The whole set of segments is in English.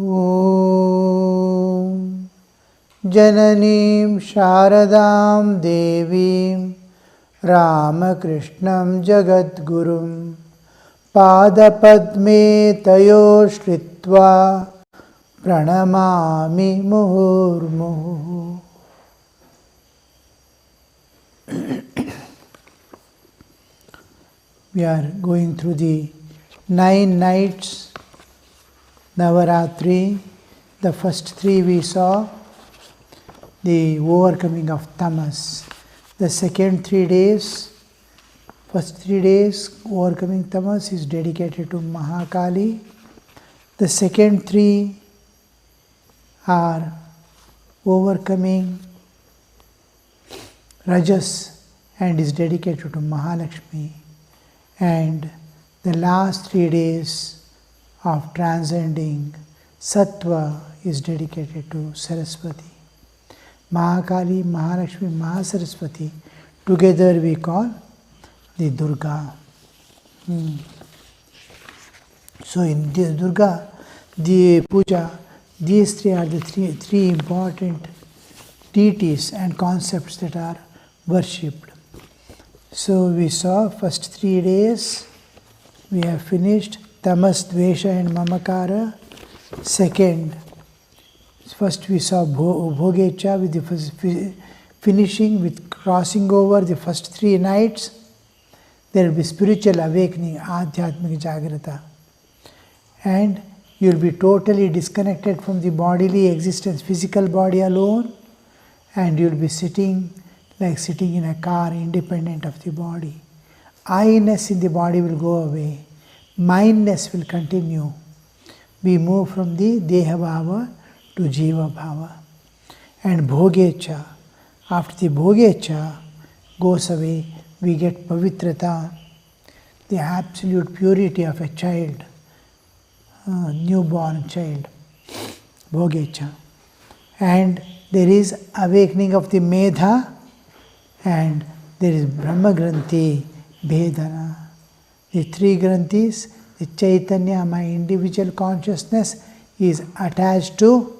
Om Jananim Sharadam Devim Ramakrishnam Jagadgurum Padapadme Tayo Shritva Pranamami Muhurmuhu. We are going through the 9 nights Navaratri. The first 3 we saw the overcoming of tamas. The second 3 days, first 3 days overcoming tamas is dedicated to Mahakali. The second 3 are overcoming Rajas and is dedicated to Mahalakshmi. And the last 3 days of transcending Sattva is dedicated to Saraswati. Mahakali, Mahalakshmi, Mahasaraswati, together we call the Durga. So in the Durga, the puja, these 3 are the three important deities and concepts that are worshipped. So we saw first 3 days, we have finished Tamas, Dvesha and Mamakara. Second, first we saw Bhogecha with the finishing with crossing over the first 3 nights. There will be spiritual awakening, Adhyatmika Jagrata. And you will be totally disconnected from the bodily existence, physical body alone, and you will be sitting like sitting in a car, independent of the body. I-ness in the body will go away. Mindness will continue. We move from the Deha Bhava to Jiva Bhava. And Bhogecha, after the Bhogecha goes away, we get Pavitrata, the absolute purity of a child, newborn child, Bhogecha. And there is awakening of the Medha, and there is Brahma Granthi, Bhedana. The 3 Granthis, the Chaitanya, my individual consciousness, is attached to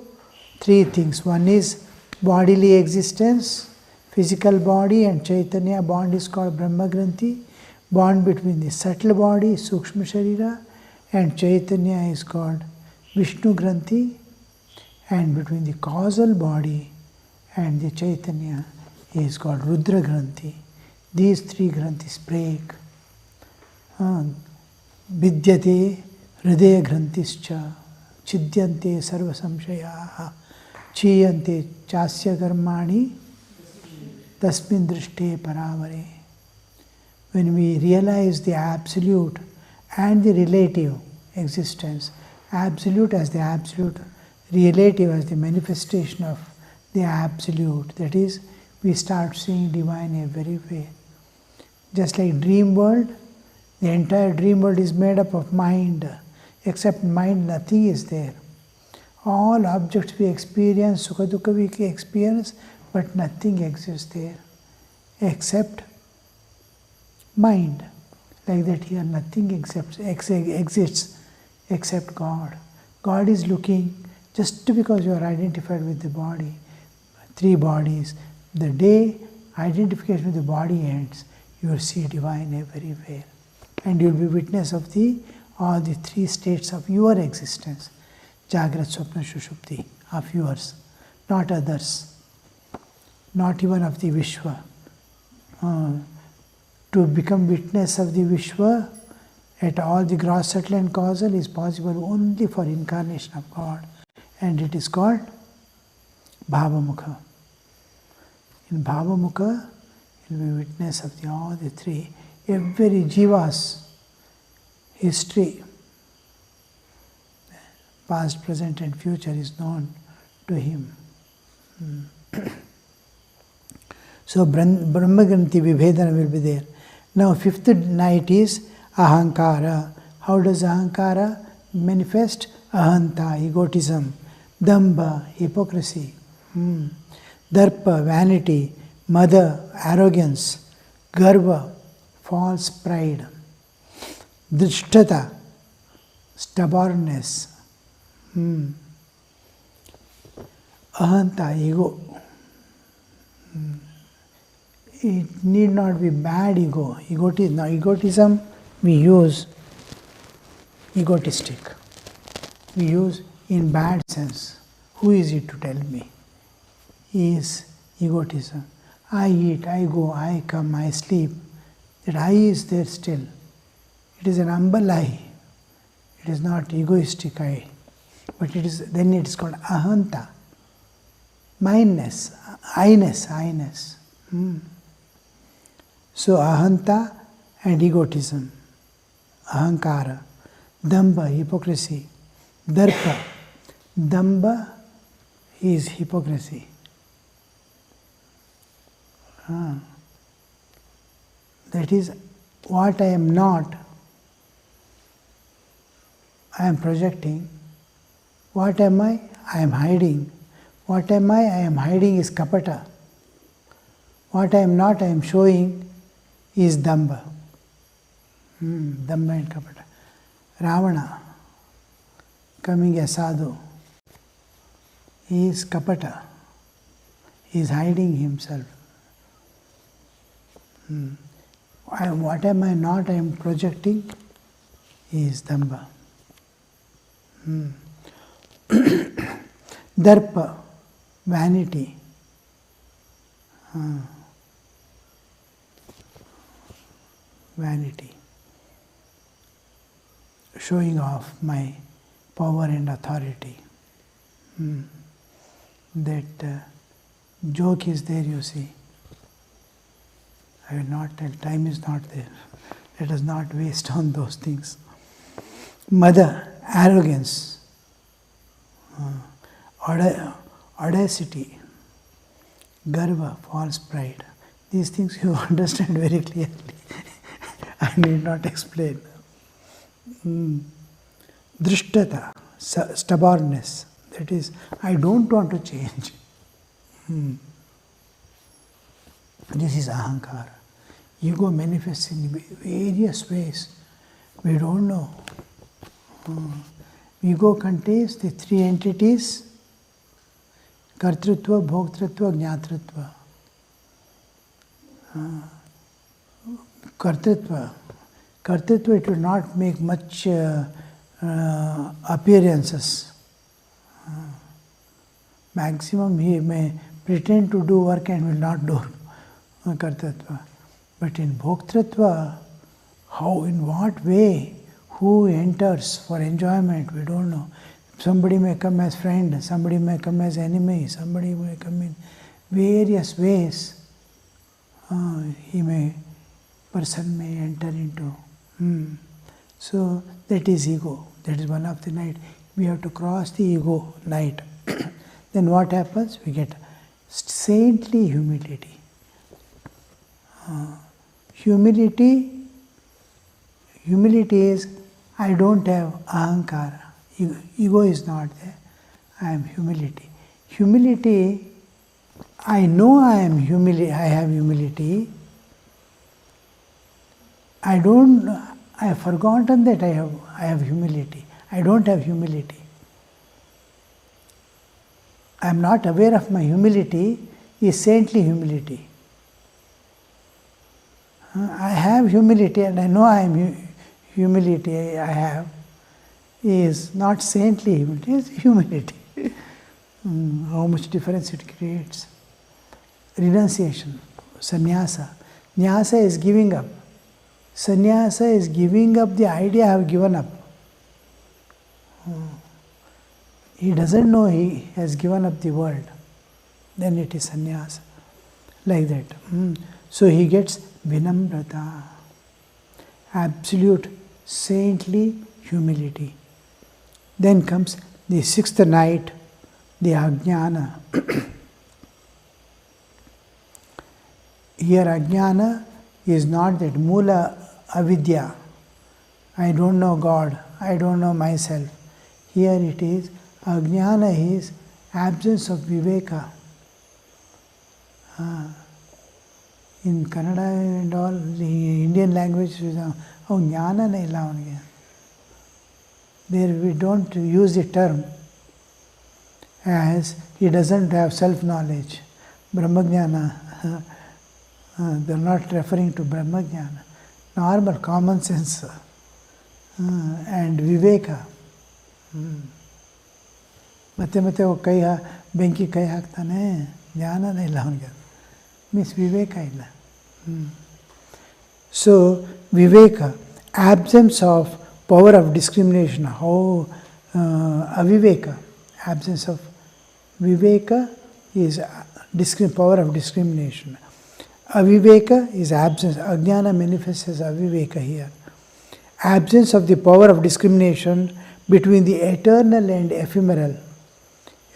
3 things. One is bodily existence, physical body, and Chaitanya bond is called Brahma Granthi. Bond between the subtle body, Sukshma Sharira, and Chaitanya is called Vishnu Granthi. And between the causal body and the Chaitanya is called Rudra Granthi. These 3 Granthis break. Vidyate Hridaya Grantischa Chidyante Sarva Samshayaha Chiyante Chasya Karmani Tasmin Drishte Paravare. When we realize the absolute and the relative existence, absolute as the absolute, relative as the manifestation of the absolute, that is, we start seeing divine every way. Just like dream world, the entire dream world is made up of mind. Except mind, nothing is there. All objects we experience, Sukha Dukkha we experience, but nothing exists there except mind. Like that here, nothing exists except God. God is looking, just because you are identified with the body, 3 bodies. The day identification with the body ends, you will see divine everywhere. And you will be witness of all the 3 states of your existence. Jagrat, Swapna, Shushupti, of yours, not others, not even of the Vishwa. To become witness of the Vishwa at all the gross, subtle and causal is possible only for incarnation of God. And it is called Bhavamukha. In Bhavamukha, you will be witness of all the 3. Every jiva's history, past, present and future, is known to him. So Brahma Granthi Vibhedana will be there. Now 5th night is Ahankara. How does Ahankara manifest? Ahanta, egotism. Damba, hypocrisy. Darpa, vanity. Mada, arrogance. Garva, false pride. Drishtata, stubbornness. ahanta, ego. It need not be bad ego. Egotism we use egotistic. We use in bad sense. Who is it to tell me? Is egotism. I eat, I go, I come, I sleep. That I is there still. It is an humble I. It is not egoistic I. But then it is called ahanta. Mindness, I-ness. So ahanta and egotism. Ahankara. Damba, hypocrisy. Darpa. Damba is hypocrisy. That is what I am not, I am projecting. What am I? I am hiding. What am I? I am hiding is kapata. What I am not, I am showing is damba. Damba and kapata. Ravana, coming as sadhu, he is kapata. He is hiding himself. What am I not, I am projecting is damba. Darpa, vanity. Vanity. Showing off my power and authority. That joke is there, you see. I will not tell, time is not there. Let us not waste on those things. Mother, arrogance, audacity, garva, false pride. These things you understand very clearly. I need not explain. Drishtata, stubbornness. That is, I don't want to change. This is ahankara. Ego manifests in various ways. We don't know. Ego contains the three entities: kartrutva, bhoktritva, jnatritva. Kartrutva, it will not make much appearances. Maximum he may pretend to do work and will not do kartatva. But in bhoktritva, how, in what way, who enters for enjoyment, we don't know. Somebody may come as friend, somebody may come as enemy, somebody may come in various ways. Person may enter into. So that is ego. That is one of the night. We have to cross the ego night. Then what happens? We get saintly humility. Humility is, I don't have ahankara. Ego is not there. I am humility. Humility, I know I have humility. I have forgotten that I have humility. I don't have humility. I am not aware of my humility is saintly humility. I have humility and I know I am humility I have is not saintly humility, it is humility. How much difference it creates. Renunciation, sannyasa. Nyasa is giving up. Sannyasa is giving up the idea I have given up. He doesn't know he has given up the world. Then it is sannyasa. Like that. So he gets vinamrata. Absolute saintly humility. Then comes the sixth night, the ajnana. Here ajnana is not that mula avidya. I don't know God, I don't know myself. Here it is, ajnana is absence of viveka. In Kannada and all, the Indian language, jnana nahi illa avanige. There we don't use the term. as he doesn't have self-knowledge. Brahmajnana, they are not referring to Brahmajnana. Normal common sense and Viveka. ಮತ್ತೆ ಮತ್ತೆ ಬೆಂಕಿ ಕೈ ಹಾಕ್ತಾನೆ, ಜ್ಞಾನನೇ ಇಲ್ಲ ಅವನಿಗೆ, means ವಿವೇಕ ಇಲ್ಲ. So ವಿವೇಕ, absence of power of discrimination. How aviveka, absence of viveka is power of discrimination. Aviveka is absence. Ajnana manifests as aviveka here. Absence of the power of discrimination between the eternal and ephemeral.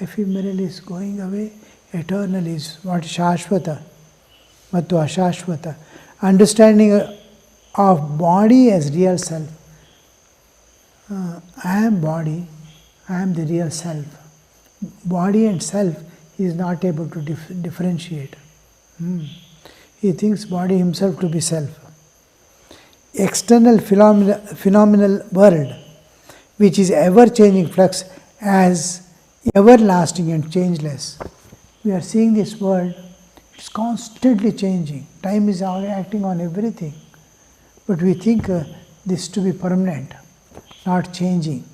Ephemeral is going away, eternal is what? Shashvata, mattu ashashvata. Understanding of body as real self. I am body, I am the real self. Body and self he is not able to differentiate. He thinks body himself to be self. External phenomenal world, which is ever-changing flux as everlasting and changeless. We are seeing this world, it's constantly changing. Time is acting on everything. But we think this to be permanent, not changing.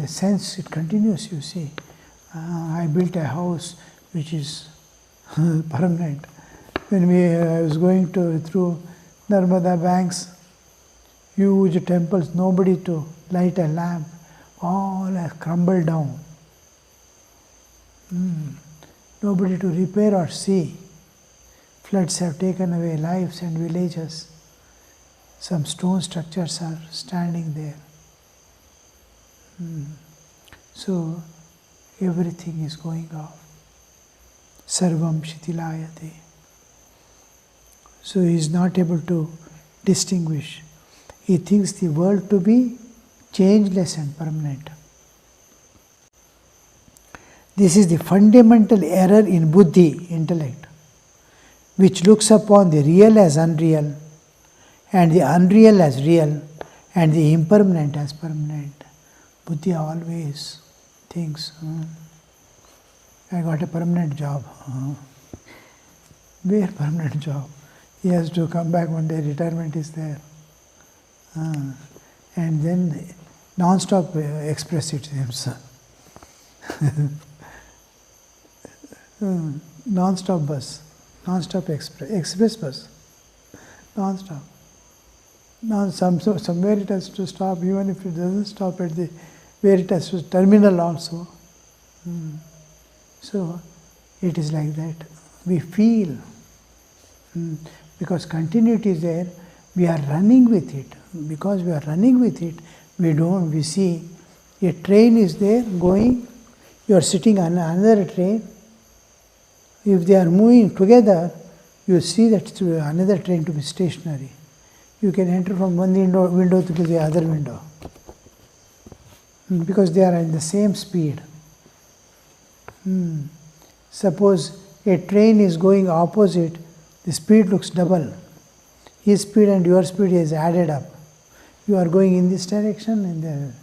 The sense, it continues, you see. I built a house which is permanent. When I was going through Narmada banks, huge temples, nobody to light a lamp, all have crumbled down. Nobody to repair or see. Floods have taken away lives and villages. Some stone structures are standing there. So everything is going off. Sarvam shitilayate. So he is not able to distinguish. He thinks the world to be changeless and permanent. This is the fundamental error in buddhi, intellect, which looks upon the real as unreal, and the unreal as real, and the impermanent as permanent. Buddhi always thinks, I got a permanent job. Where permanent job? He has to come back one day, retirement is there. And then non-stop express it himself. Non-stop bus, non-stop express bus, non-stop. Now somewhere it has to stop, even if it doesn't stop at the where it has to terminal also. So it is like that. We feel, because continuity is there, we are running with it. Because we are running with it, we see a train is there going, you are sitting on another train. If they are moving together, you see that another train to be stationary. You can enter from one window to the other window. Because they are at the same speed. Suppose a train is going opposite, the speed looks double. His speed and your speed is added up. You are going in this direction and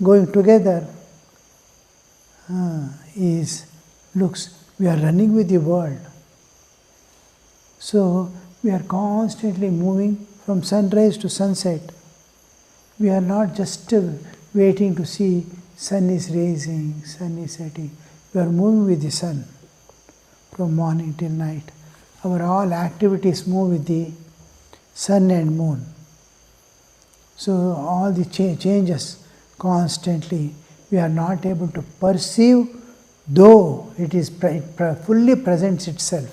going together we are running with the world. So we are constantly moving from sunrise to sunset. We are not just waiting to see sun is rising, sun is setting. We are moving with the sun from morning till night. Our all activities move with the sun and moon. So all the changes constantly. We are not able to perceive, though it fully presents itself.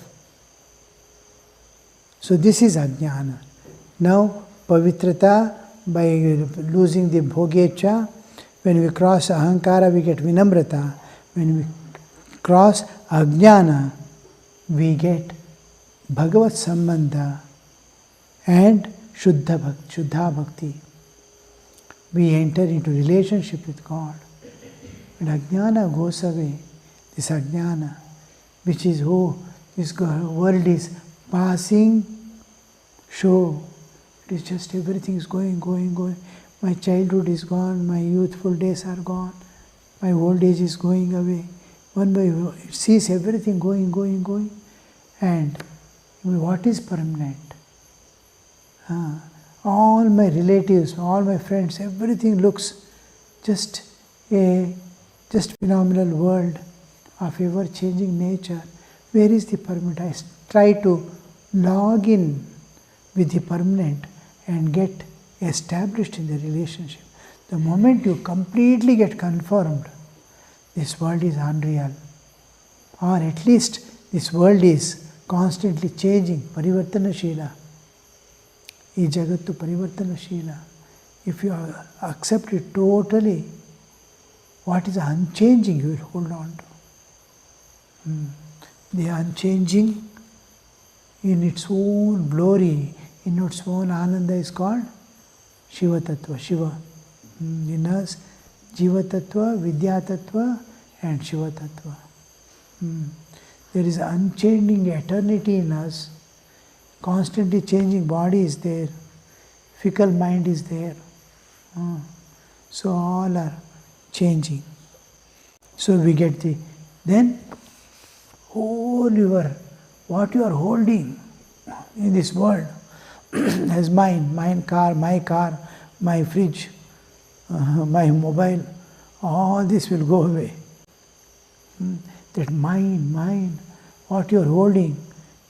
So this is ajnana. Now pavitrata, by losing the bhogecha, when we cross ahankara we get vinamrata. When we cross ajnana we get bhagavat sambandha and shuddha bhakti. We enter into relationship with God. When ajnana goes away, this ajnana, which is this world is passing show. It is just everything is going. My childhood is gone, my youthful days are gone. My old age is going away. One by one, it sees everything going. And what is permanent? All my relatives, all my friends, everything looks just phenomenal world of ever-changing nature. Where is the permanent? I try to log in with the permanent and get established in the relationship. The moment you completely get confirmed, this world is unreal, or at least this world is constantly changing, parivartanashila. Ee jagattu parivartanashila. If you accept it totally, what is unchanging you will hold on to. The unchanging in its own glory, in its own ananda is called Shiva Tattva, Shiva. In us, Jiva Tattva, Vidya Tattva and Shiva Tattva. There is unchanging eternity in us, constantly changing body is there, fickle mind is there. So all are changing. So we get then hold what you are holding in this world as mine car, my fridge, my mobile, all this will go away. That mine, what you are holding,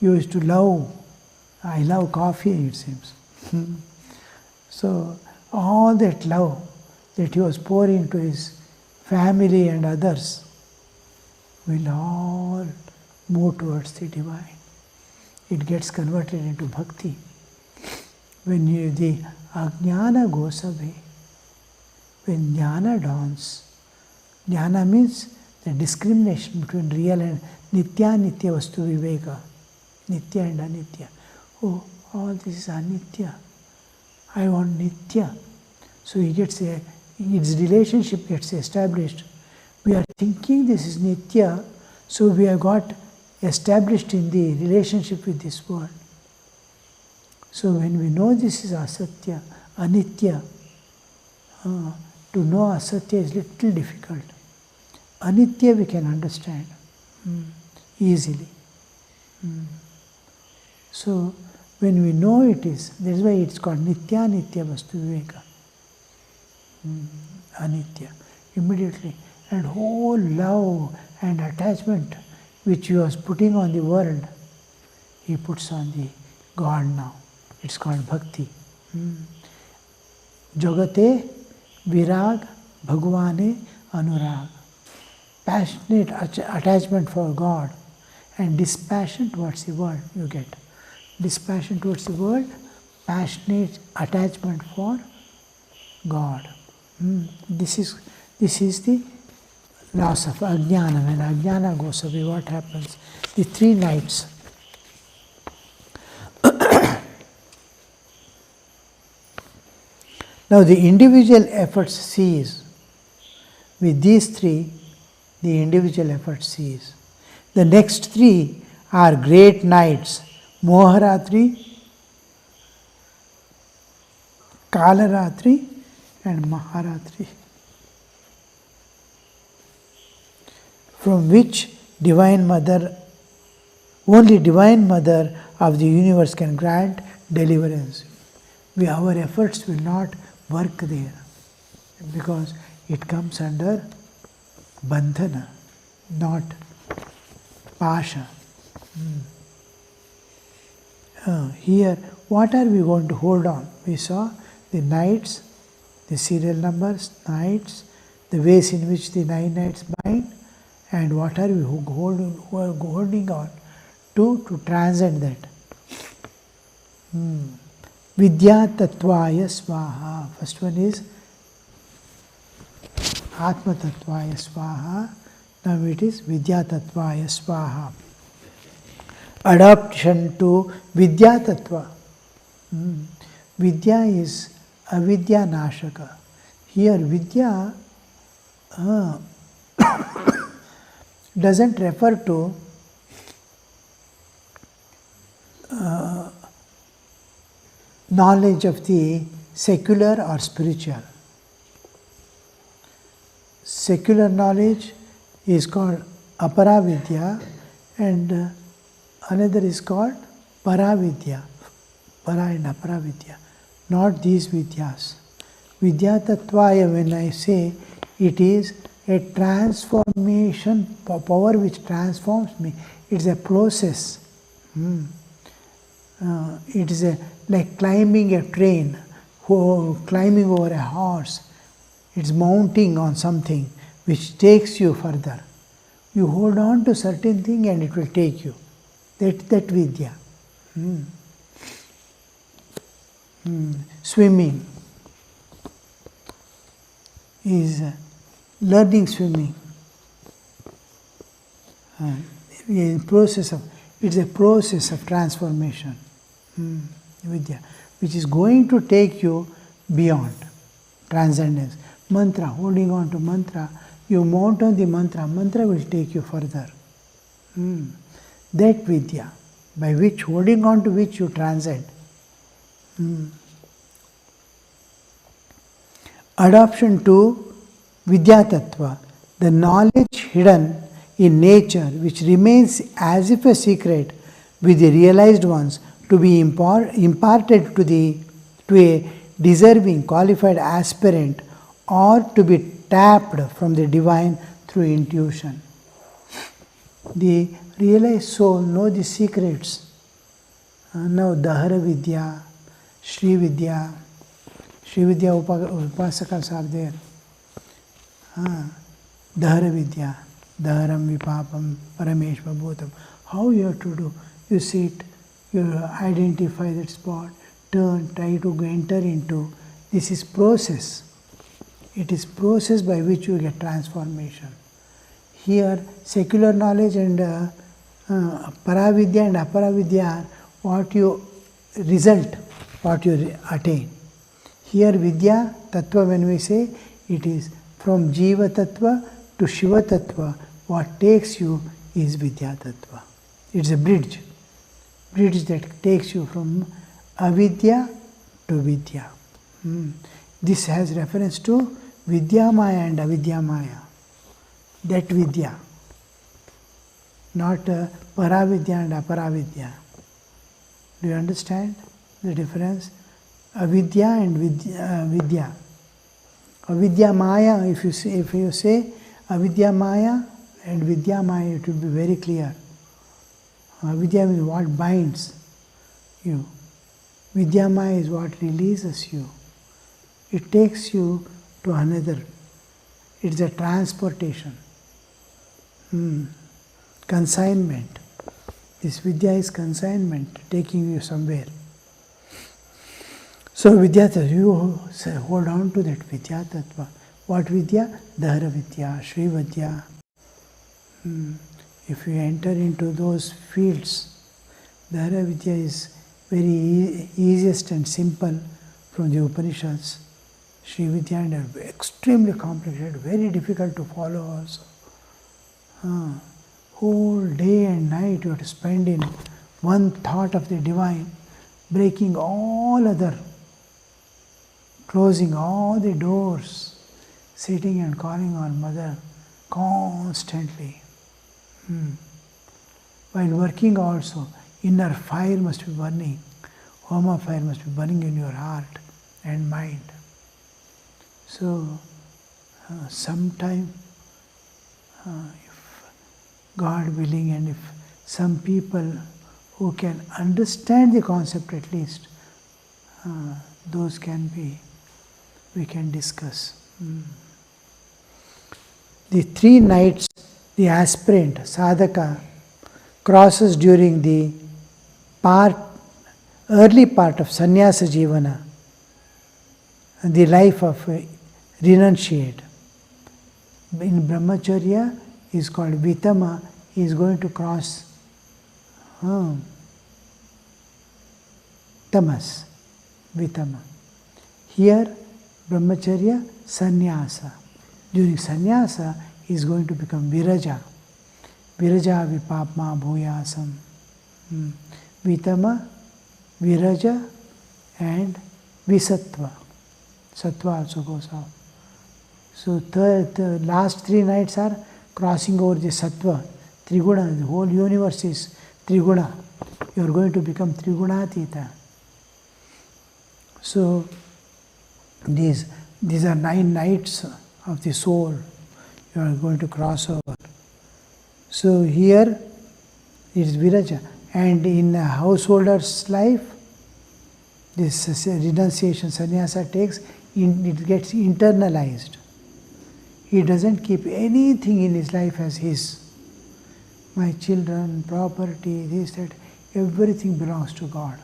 you used to love. I love coffee, it seems. So all that love that he was pouring to his family and others will all move towards the divine. It gets converted into bhakti. When the ajnana goes away, when jnana dawns, jnana means the discrimination between real and nitya vastu viveka, nitya and anitya. Oh, all this is anitya. I want nitya. So he gets its relationship gets established. We are thinking this is nitya, so we have got established in the relationship with this world. So when we know this is asatya, anitya, to know asatya is little difficult. Anitya we can understand easily. So when we know it is, that is why it's called nitya vastu viveka. Anitya. Immediately. And whole love and attachment which he was putting on the world, he puts on the God now. It's called bhakti. Jagate virag bhagavane anurag. Passionate attachment for God and dispassion towards the world you get. Dispassion towards the world, passionate attachment for God. This is the loss of ajnana. When ajnana goes away, what happens? The 3 nights. Now the individual efforts cease. With these 3, the individual effort cease. The next 3 are great nights: Moharatri, Kalaratri and Maharatri, from which Divine Mother, only Divine Mother of the universe can grant deliverance. Our efforts will not work there because it comes under bandhana, not pasha. Here, what are we going to hold on? We saw the nights, the serial numbers, nights, the ways in which the 9 nights bind, and what are we holding on to transcend that. Vidya Tattvaya Swaha. First one is Atma Tattvaya Swaha. Now it is Vidya Tattvaya Swaha. Adoption to Vidya Tattva. Vidya is avidya nashaka. Here Vidya doesn't refer to knowledge of the secular or spiritual. secular knowledge is called aparavidya, and another is called paravidya. Para and aparavidya. Not these vidyas. Vidya tattvaya, when I say, it is a transformation, power which transforms me. It's a process. It is like climbing a train, climbing over a horse. It's mounting on something which takes you further. You hold on to certain thing and it will take you. That vidya. Swimming is learning swimming. It's a process of transformation. Vidya, which is going to take you beyond transcendence. Mantra, holding on to mantra, you mount on the mantra, mantra will take you further. That vidya, by which, holding on to which you transcend. Adoption to Vidya Tattva, the knowledge hidden in nature which remains as if a secret with the realized ones to be imparted to a deserving qualified aspirant or to be tapped from the divine through intuition. The realized soul knows the secrets. Now Dahara Vidya, Sri Vidya Upasakas are there. Dahara Vidya, Daharam Vipapam, Parameshva Bhutam. How you have to do? You sit, you identify that spot, turn, try to enter into. This is process. It is process by which you get transformation. Here, secular knowledge and Paravidya and Aparavidya are what you result, what you attain. Here, Vidya, Tattva, when we say, it is from Jiva Tattva to Shiva Tattva, what takes you is Vidya Tattva. It's a bridge that takes you from Avidya to Vidya. This has reference to Vidya Maya and Avidya Maya. That Vidya, not Paravidya and Aparavidya. Do you understand the difference? Avidya and Vidya. Avidya Maya, if you say Avidya Maya and Vidya Maya, it will be very clear. Avidya means what binds you. Vidya Maya is what releases you. It takes you to another. It's a transportation. Consignment. This Vidya is consignment, taking you somewhere. So Vidya Tattva, you hold on to that Vidya Tattva. What Vidya? Dahara Vidya, Sri Vidya. If you enter into those fields, Dahara Vidya is very easiest and simple from the Upanishads. Sri Vidya and extremely complicated, very difficult to follow also. Whole day and night you have to spend in one thought of the divine, breaking all other, closing all the doors, sitting and calling on Mother constantly. While working also, inner fire must be burning, Homa fire must be burning in your heart and mind. So, sometime, if God willing, and if some people who can understand the concept at least, those we can discuss. The 3 nights the aspirant, sadhaka, crosses during the early part of sannyasa jivana, the life of a renunciate. In brahmacharya is called vitama, he is going to cross tamas, vitama. Here, brahmacharya, sannyasa. During sannyasa, he is going to become viraja. Viraja vipapma bhuyasam. Vitama, viraja, and visattva. Sattva also goes out. So the last 3 nights are crossing over the sattva, triguna. The whole universe is triguna. You are going to become trigunatita. So these are 9 nights of the soul. You are going to cross over. So here it is viraja. And in a householder's life, this renunciation sannyasa it gets internalized. He doesn't keep anything in his life as his. My children, property, this, that, everything belongs to God.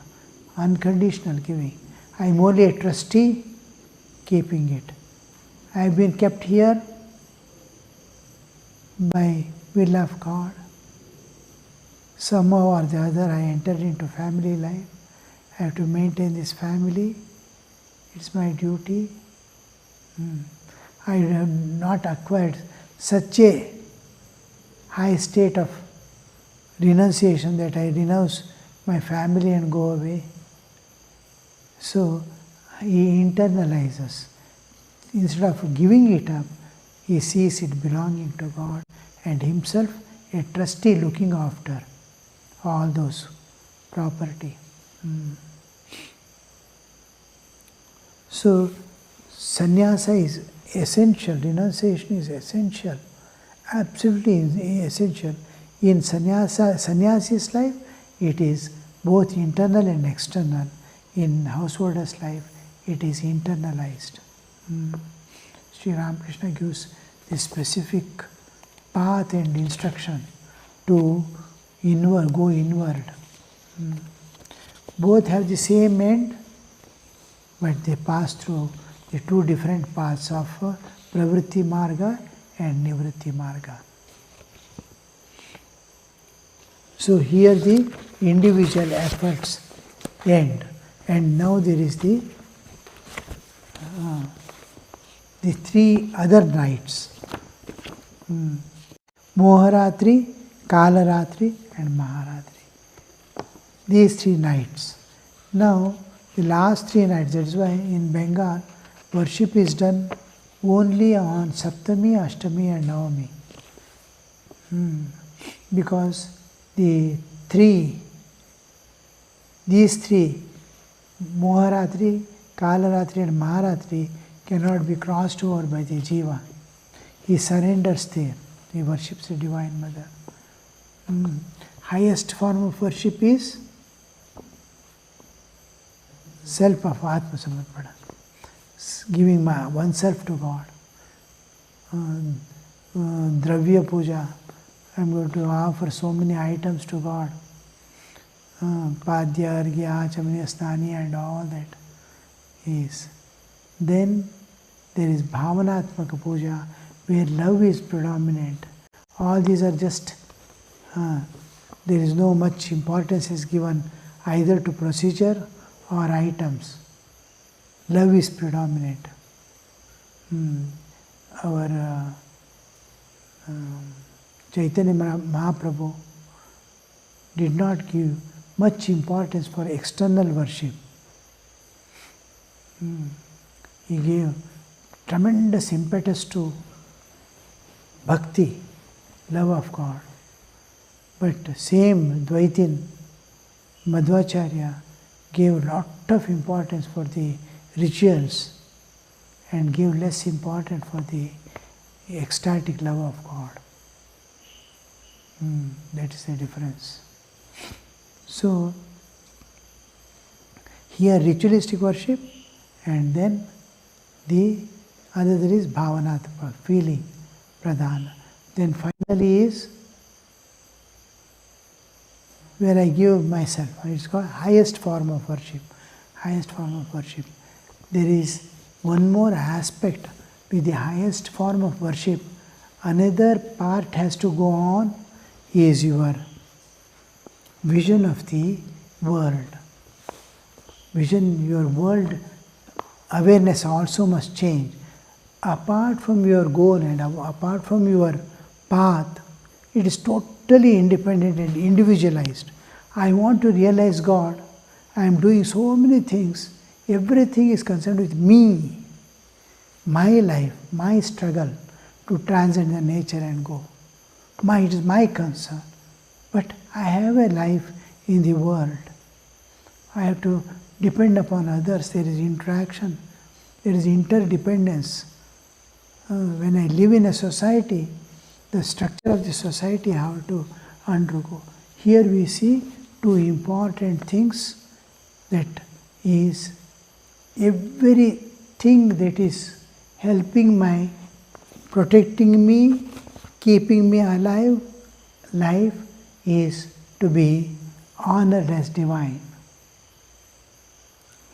Unconditional giving. I am only a trustee keeping it. I have been kept here by will of God. Somehow or the other I entered into family life. I have to maintain this family. It's my duty. I have not acquired such a high state of renunciation that I renounce my family and go away. So he internalizes. Instead of giving it up, he sees it belonging to God and himself a trustee looking after all those property. So sannyasa is essential, renunciation is essential, absolutely essential. In sannyasi's life, it is both internal and external. In householder's life, it is internalized. Sri Ramakrishna gives this specific path and instruction to go inward. Both have the same end, but they pass through the 2 different paths of pravritti marga and nivritti marga. So here the individual efforts end, and now there is the 3 other nights: Moharatri, Kalaratri and Maharatri. These 3 nights. Now the last 3 nights, that is why in Bengal worship is done only on Saptami, Ashtami and Navami. Because these 3, Moharatri, Kalaratri and Maharatri, cannot be crossed over by the jiva. He surrenders there. He worships the Divine Mother. Highest form of worship is self of Atma Samarpana, giving oneself to God. Dravya puja, I am going to offer so many items to God. Padya, Argya, Chamaniya, Snani and all that is. Then there is Bhavanatmaka puja, where love is predominant. All these are just, there is no much importance is given either to procedure or items. Love is predominant. Our Chaitanya Mahaprabhu did not give much importance for external worship. He gave tremendous impetus to bhakti, love of God. But same Dvaitin, Madhvacharya, gave lot of importance for the rituals and gave less importance for the ecstatic love of God. That is the difference. So, here ritualistic worship, and then the other is bhavanatmaka, feeling, pradhana. Then finally is where I give myself. It's called highest form of worship. Highest form of worship. There is one more aspect with the highest form of worship. Another part has to go on, is your vision of the world. Vision, your world awareness also must change. Apart from your goal and apart from your path, it is totally independent and individualized. I want to realize God. I am doing so many things. Everything is concerned with me. my life, my struggle to transcend the nature and go. It is my concern. But I have a life in the world. I have to depend upon others. There is interaction. There is interdependence. When I live in a society, the structure of the society I have to undergo. Here we see two important things, that is everything that is helping my, protecting me, keeping me alive, life is to be honored as divine.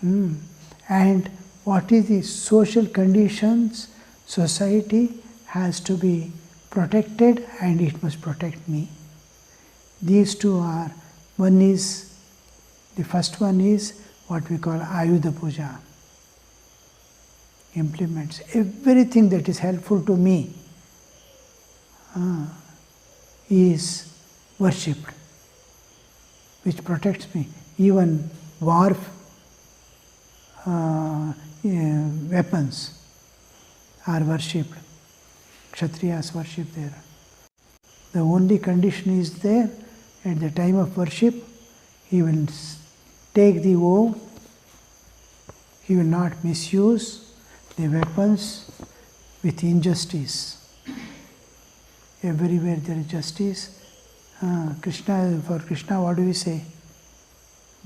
And what is the social conditions? Society has to be protected and it must protect me. These two are, the first one is what we call Ayudha Puja. Implements everything that is helpful to me is worshipped, which protects me. Even war weapons are worshipped. Kshatriyas worship there. The only condition is there, at the time of worship, he will take the vow, he will not misuse the weapons with injustice. Everywhere there is justice. For Krishna, what do we say?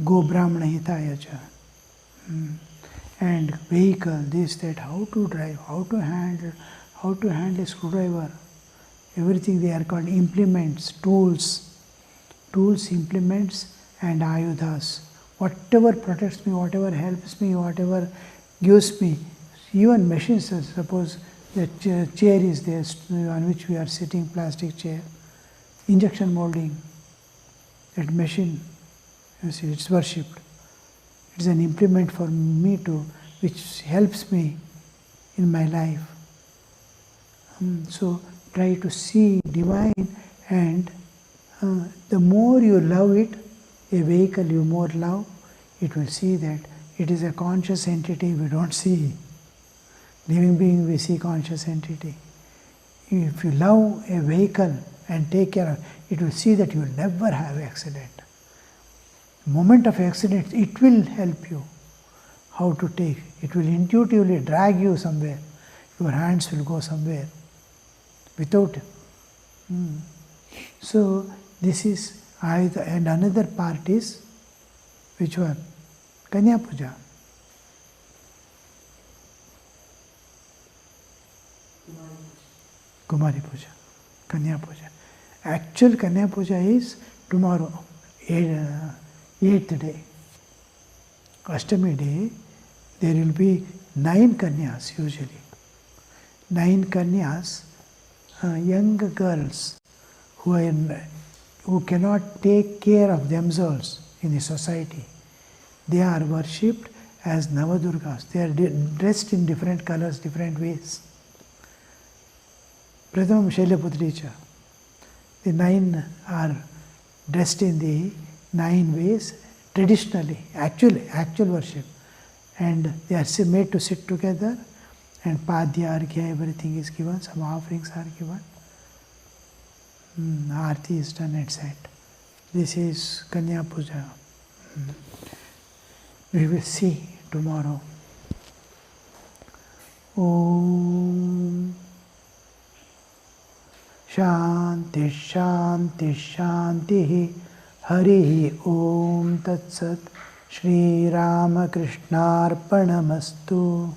Go Brahmana Hitaya cha. And vehicle, this, that, how to drive, how to handle a screwdriver. Everything they are called implements, tools, implements and ayudhas. Whatever protects me, whatever helps me, whatever gives me. Even machines, suppose that chair is there on which we are sitting, plastic chair. Injection molding, that machine, you see, it's worshipped. It's an implement for me to, which helps me in my life. So try to see divine, and the more you love it, a vehicle you more love, it will see that it is a conscious entity we don't see. Living being we see conscious entity. If you love a vehicle and take care of it, will see that you will never have accident. Moment of accident, it will help you how to take. It will intuitively drag you somewhere. Your hands will go somewhere without. So this is Ayudha. And another part is, which one? Kanya Puja. Kumari Puja. Kanya Puja. Actual Kanya Puja is tomorrow, 8th day. Ashtami day, there will be 9 Kanyas usually. 9 Kanyas, young girls who cannot take care of themselves in the society. They are worshipped as Navadurgas. They are dressed in different colors, different ways. Pradhamam Shailaputricha. The 9 are dressed in the 9 ways, traditionally, actual worship. And they are made to sit together, and Padya, Arghya, everything is given, some offerings are given. Aarti is done, etc. This is Kanya Puja. We will see tomorrow. Om Shanti Shanti Shanti Hari Om Tat Sat Shri Ramakrishna Arpanamastu.